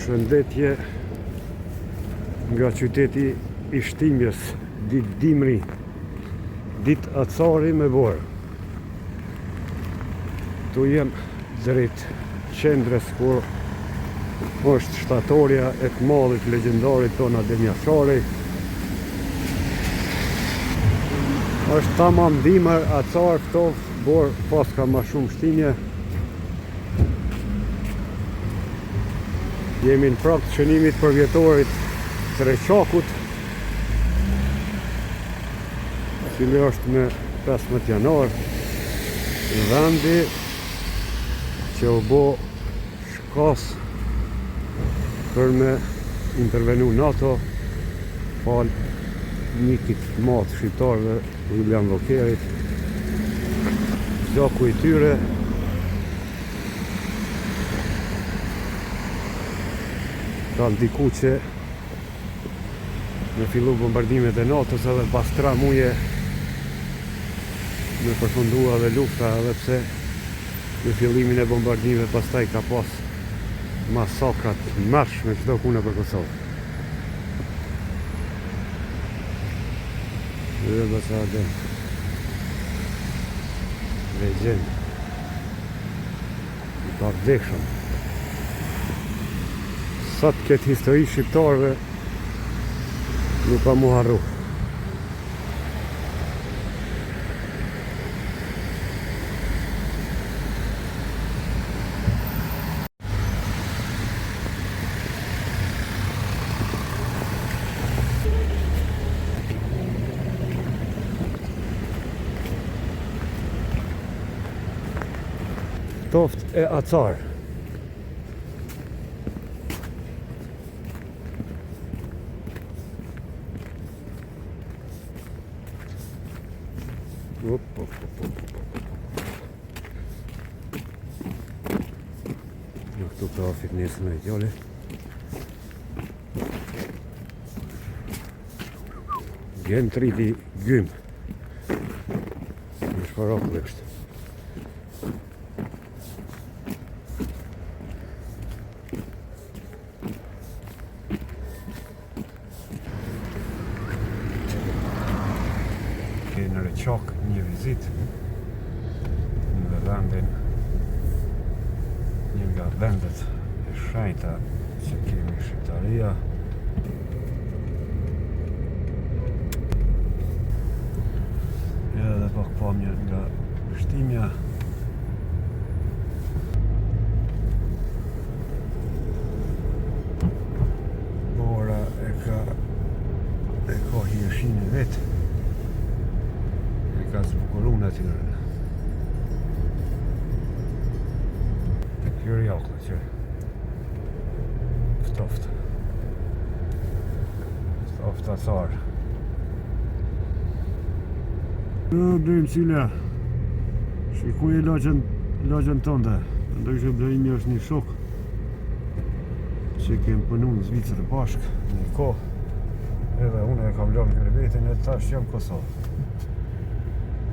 Përshëndetje nga qyteti i Shtimjes, ditë dimri, ditë acari me borë. Tu jem drejt qendrës kur është shtatorja e të madhit legjendarit ton Adem Jashari. Është tamam dimër, acar, ftoft, borë pas ka ma shumë shtinje. Jemi në prag të shënimit për vjetorit të Reqakut, cili është me 15 janar, në vendi që u bo shkas për me intervenu NATO fal nikit matë shqiptarëve Julian Vokerit. Gjaku i tyre ka ndiku që me fillu bombardimet e NATO-s edhe pas 3 muje me përfundua dhe lufta, edhe pse në fillimin e bombardimeve pastaj ka pas masakrat mërshme çdo kune për Kosovë. Dhe basa Adem legjend i pa vdekshëm. Sa të këtë histori shqiptarëve nuk ka mu harru. Toft e acar. Këtu trafik nesër me djale. Gjen 3D gym. Në shparakë është. Në Reqak një vizit në vendin, një nga vendet e shenjta që kemi Shqiptaria. Edhe pak pamje nga Shtimja. Bora e ka hieshin e vetë. Ka zbukuru në atyre. Të kjërë jakë që ftoft acar. Blejmë cilja, shikuj e lagjen tënde. Ndoj që blejimi është një shok që kemë punu në Zvicër bashk një kohë, edhe unë e kam lënë krevetin e tash jam Kosovë.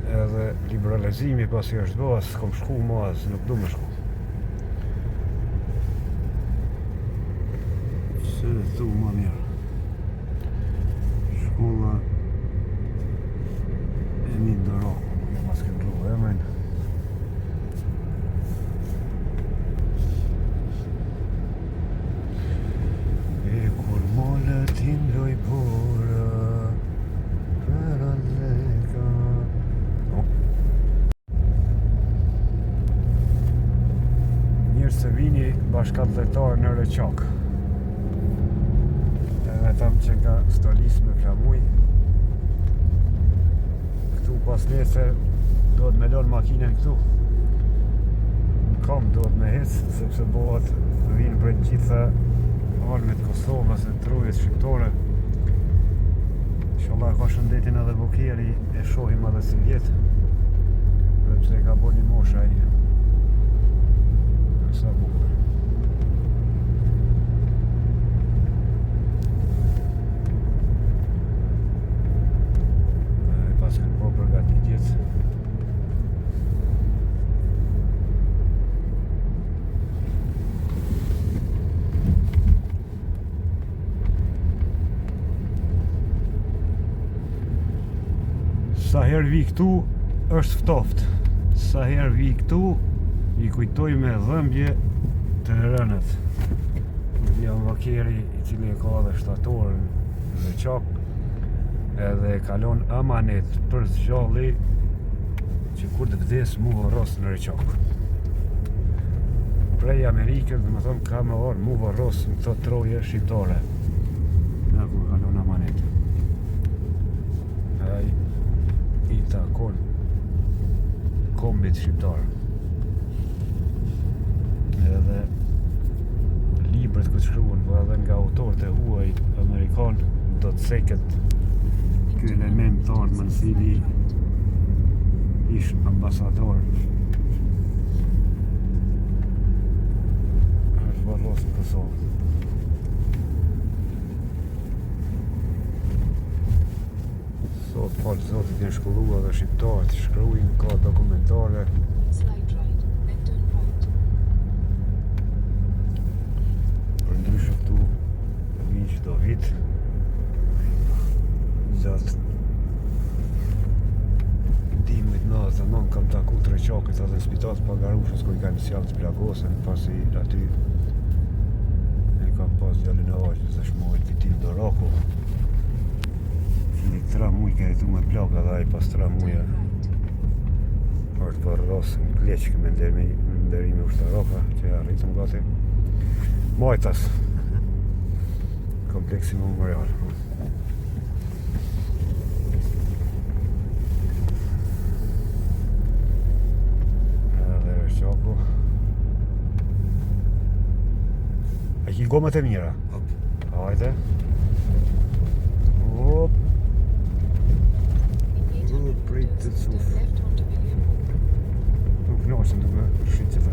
Edhe liberalizimi pasi është bëha, s'kom shku ma, nuk du me shku. Se tu ma mirë. Shkolla e një ndëraku, nuk e mas kemë rruve e men. E kur mollët hindoj bora, për alleka. Se vini bashkatletar në Reqak. Edhe tam që nga stolis me flamuj. Këtu pas nesër do të me lon makinen këtu. Në kam do të me hec, sepse bëhat vinë për gjitha armet Kosovës e trujës shqiptore. Inshallah ka shëndetin edhe Vokeri e shohim edhe si vjetë. Dhe pse ka bo një mosha i. Sa bukur. Pas kanë po përgatitjet. Sa herë vi këtu është ftoft. Sa herë vi këtu i kujtoj me dhëmbje të rënët. Jam vakeri i cili e ka dhe shtatorën dhe qak edhe kalon amanet për zgjalli që kur të vdes mu vorros në Reqak. Prej Amerikës dhe më thonë ka me orë mu vorros në këto troje shqiptare. Nga ku kalon amanet. Ai i takon kombit shqiptar. Edhe libret këtë shkruan, po edhe nga autorët e huaj amerikan do të seket ky element tonë më nësili ish ambasador është varros në Kosovë. Sot falë zotit janë shkollua dhe shqiptarët shkruajnë, ka dokumentare. Për ndryshë këtu vinë qëto vit gjatë dimit natë dhe kam taku të Reqakit atë në spitat Pagarushës ku i kanë sjallë të plagosën pasi aty e kam pas djallin e aqës dhe shmojt Vitim Dorako cili 3 muj ka jetu me plaga dhe ai pas 3 muja është varros në Kleqk me nderimi ushtaraka që arritëm gati Majtas kompleksi memorial. A ki gomët e mira? Hajde. Hop. Prit të cuf. Nuk knaqen duke shqit që ta.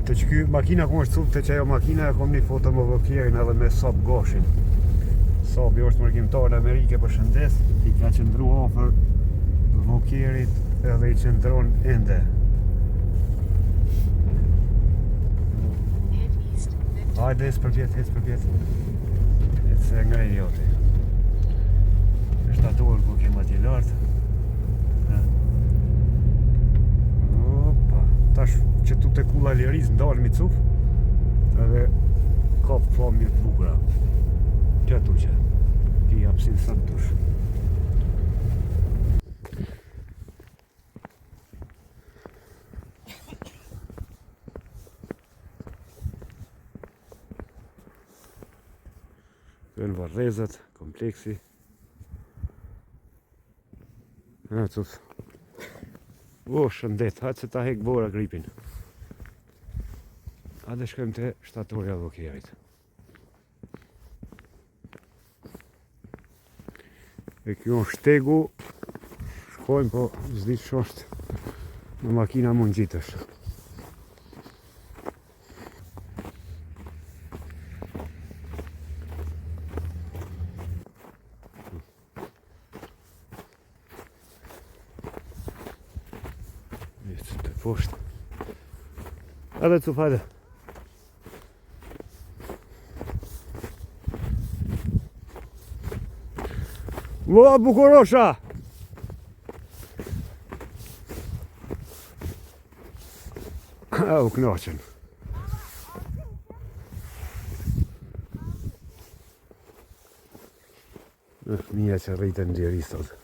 Të që ky makina ku është cuf të që ajo makina e kom një foto më vokjerin edhe me Saab Goshin. Saabi është mërgjimtar në Amerike për shëndes, i ka qëndru ofër vokjerit edhe i qëndron ende. Hajde, hec përpjet. Hec se nga i joti. Shtatorë ku kemë atje lartë. Opa. Tash që tu të kulla liris ndalë mi cuf edhe ka familje të bukura. Këtu që ki hapsin sa të dush. Kënë varrezat, kompleksi. Cuf. O, shëndet, hajtë se ta hek bora gripin. A dhe shkojmë të shtatorja vokjerit. E kjo është shtegu, shkojmë po zdi që është në makina mund gjitësh. Të poshtë. Edhe cuf, hajde. Ua, bukurosha! U knaqen. Mija që rritën djeristot.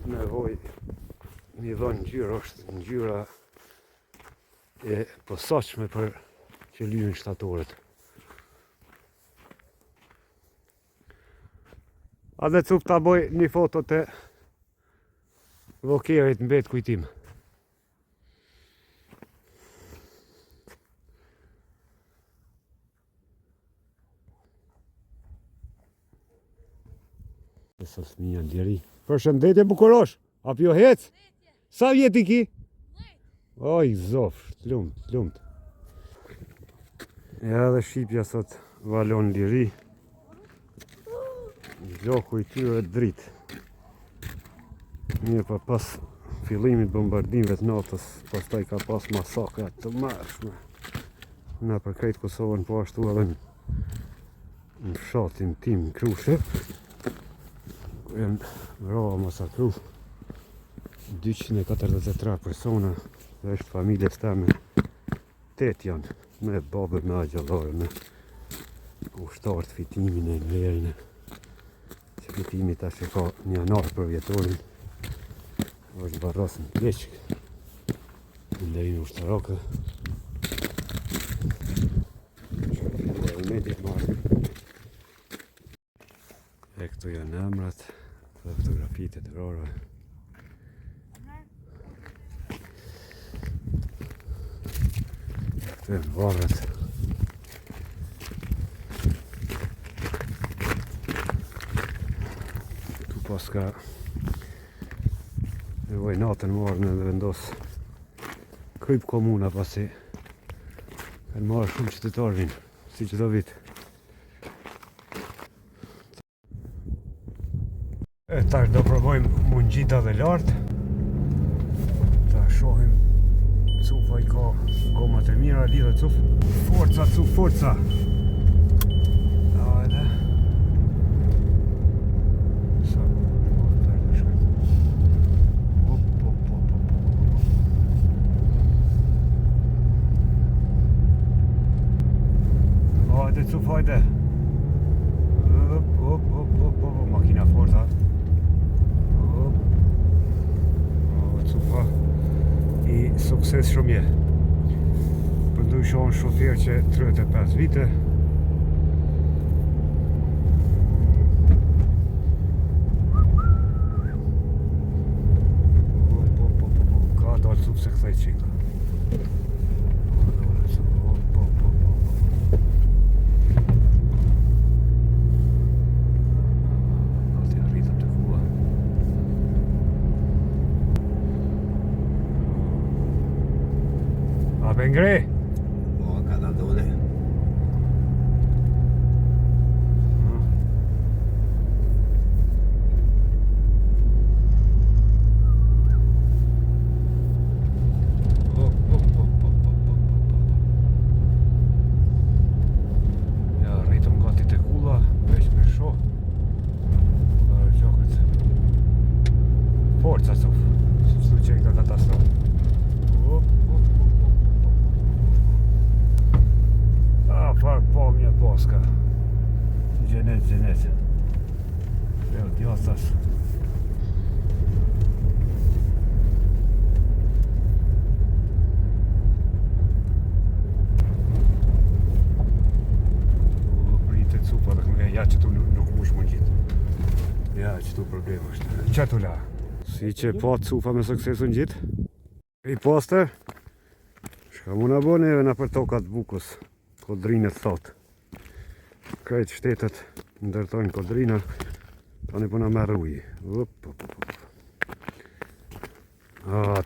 Nevoj një dhonë ngjyrë është ngjyra e posaçme për që lyhen shtatorët. A dhe cuf ta boj një foto të vokjerit mbet kujtim. Sa fëmija ndjeri. Përshëndetje bukurosh, apo jo hec? Sa vjet i ki? Oj, zof, lumt. Ja dhe shqipja sot valon liri. Gjoku i tyre dritë. Mirë pa pas fillimit bombardimeve të natës, pastaj ka pas masakra të mërshme. na për krejt Kosovën, po ashtu edhe në fshatin tim Krushe, ku janë vrarë masakru 243 persona, dhe është familjes teme 8 janë, me babë, me agjallarë, me ushtartë fitimin e vlerën, që fitimi tash e ka një janar për vjetorin, është barrasën pleqk, në lejnë ushtarakë, e këtu janë emrat dhe fotografitë të vrarëve. Këtu janë varret. Këtu pas ka nevoj natën marrën dhe vendos kryp komuna, pasi kanë marrë shumë qytetarë si çdo vit. Tash do provojmë mungjita dhe lartë. Ta shohim cufa i ka gomat e mira, lidhe cuf. Forca, cuf, forca. Hajde. Sa tash do shkojmë. Hop, hop, hop, hop, hop. Hajde cuf, hajde. Hop, hop, hop, hop, hop, makina forta. I sukses shumë je. Përndu shonë shofer që 35 vite. Ka dalë cuk se këthej qika. Ngre? Po, ka da dole. Ja, rritëm gati të kulla, veç me shoh. Qokët. Forca suf, su që i ka katastrofë. Farë pomje poska. Gjenet, gjenet. Dhe o djostas. Pritë cupa dhe këmë ja që tu nuk mush më gjitë. Ja që tu problem është. Që tu la? Si që pa cupa me suksesu në gjitë. I poster. Shka mu në bo neve në për tokat Bukës. Kodrinët thot. Krejt shtetet ndërtojnë kodrina, tani po na merr ujë.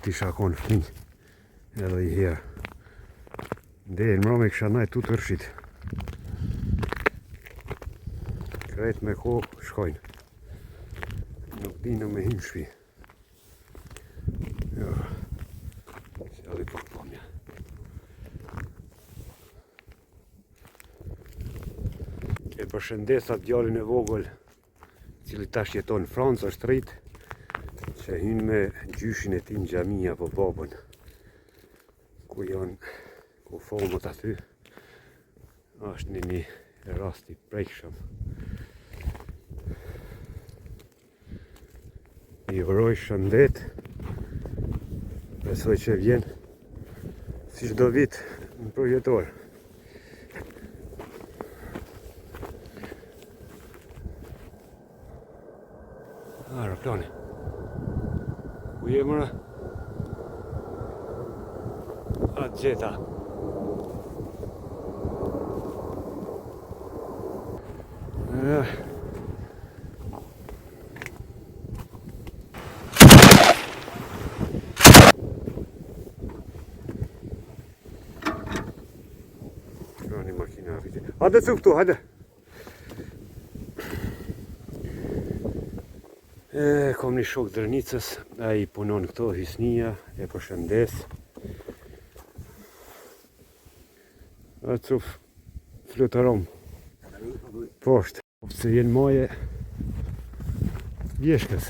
Ti shakon fëmijë. Edhe i herë. Ndej më me kisha najt tu të rshit. Krejt me ko shkojnë. Nuk dina me him shpi. Jo. Sjali pak pomja. E përshëndesa djalin e vogël, cili tash jeton në Francë, është rrit, që hynë me gjyshin e tij në xhami apo babën, ku janë, ku famët aty, është një rast i prekshëm. I uroj shëndet, besoj që vjen si çdo vit në përjetor. Aeroplane. Ku je mëra? Atë gjeta. Shkoni makina rriti. Hajde cuk këtu, hajde. Kom një shok dërnicës, a i punon këto, Hysnia, e përshëndes. Atë flutërom poshtë. Se jenë maje vjeshkës.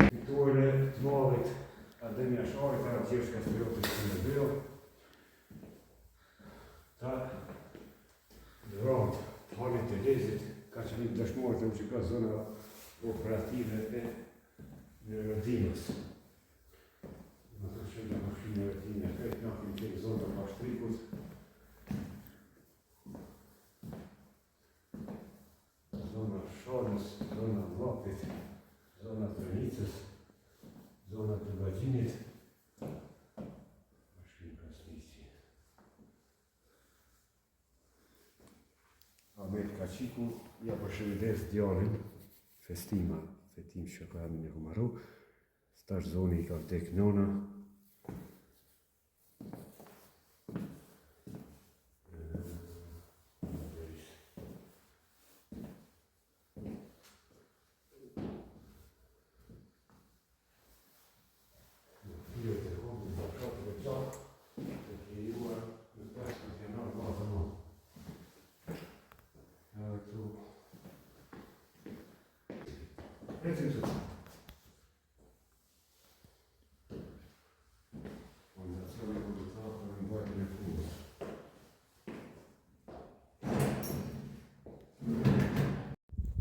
Këtuare të malit, Ademja Sharit, ta qeshka së në bëjo. Ta dëramt, halit të lezit, ka që një dëshmorët e që ka zona operative e në rëdimës. Në të shumë në mashinë në rëdime, këtë në këmë të zona pashtrikut. Zona Sharës, zona Vlapit, zona Trënicës, zona të Bagjinit, mashinë transmisi. Ahmet Kaqiku, ja përshëndes djalin, festim që ka amin e Humaru, stash zoni i ka vdek nona.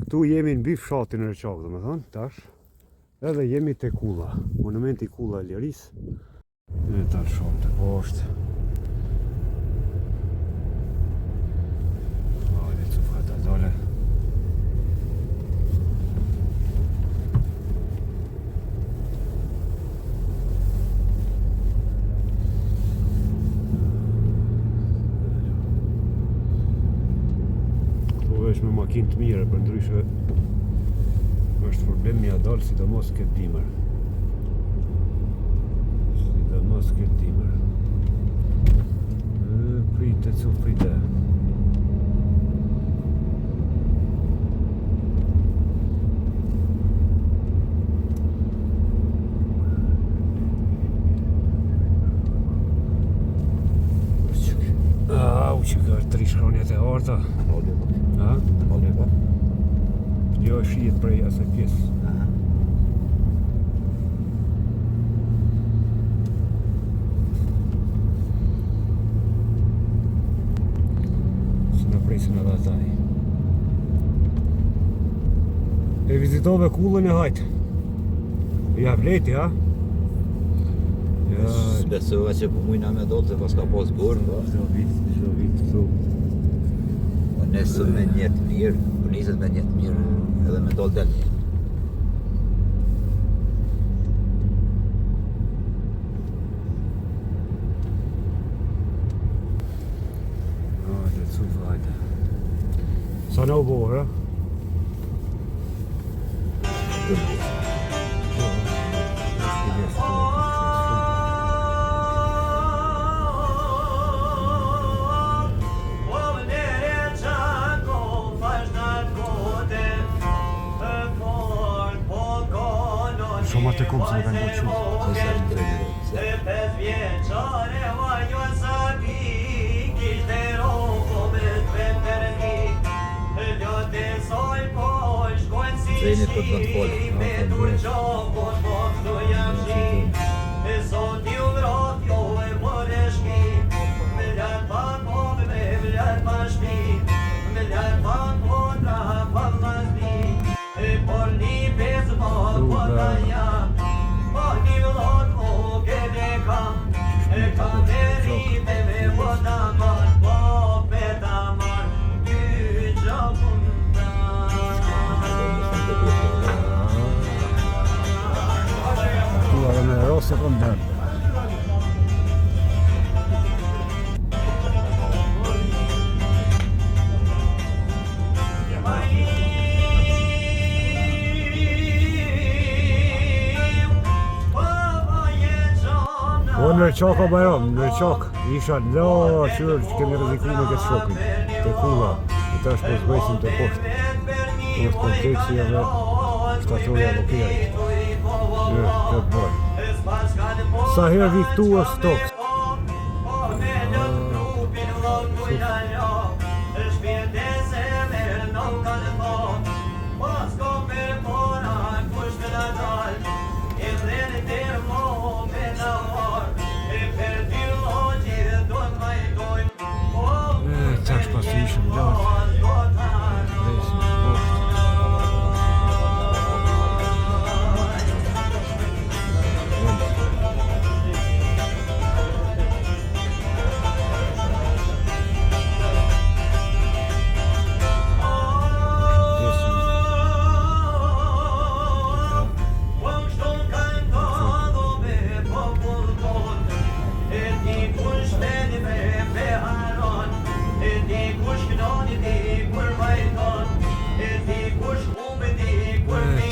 Këtu jemi në mbi fshatin e Rëqak, dhe me thonë, tash. Edhe jemi te Kulla, monumenti Kulla e Liris. Dhe tash shumë të poshtë. Hajde, cufka të dole. Vesh me makinë të mire, për ndryshe është problem mja dalë, sidomos këtë dimër. Sidomos këtë dimër. Prite, cuf prite. Au, që ka 3 shronjët e arta. Ha? Jo, shihet prej asaj pjesë. Së në presin edhe ataj. E vizitove Kullën e hajtë. Ja vleti, ha? Besova që po mujna me do të pas ka pas gurë. Çdo vit këtu. Nesër me njetë mirë, për niset me njetë mirë edhe me dollë del njetë. Hajde, cufë, hajde. Sa në u borë, shumë atë kumë se në kanë bëqu. Treni për të folë. Se kom dërë. në qaka bajram, në qak isha la qërë që kemi rreziku me këtë shokin, të kulla, e tash po zbëjsim të poshtë. Është kompleksi edhe shtatorja Lokejait. Këtë bërë. Sa herë vi këtu është stokë. Tash pas të ishëm lartë. Vesim poshtë.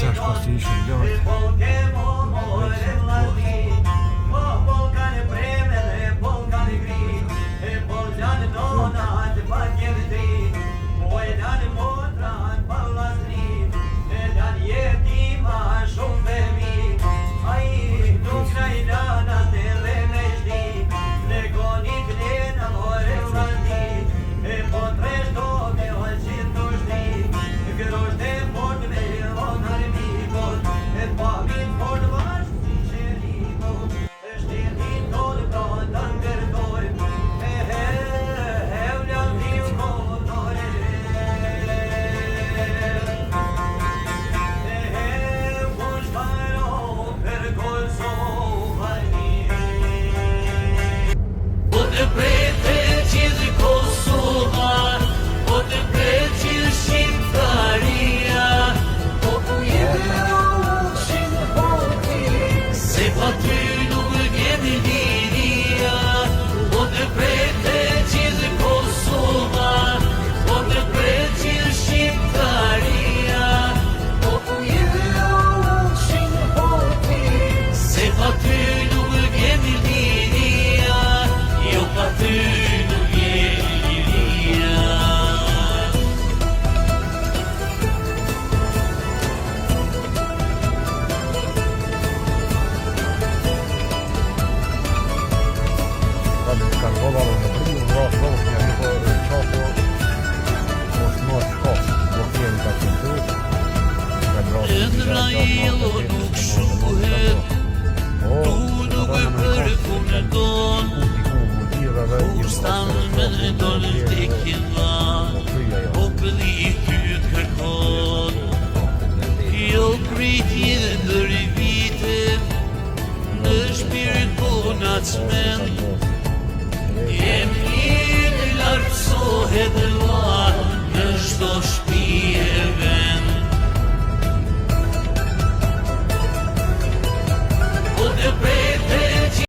Tash pas të ishëm lartë. Jem një lartë sohet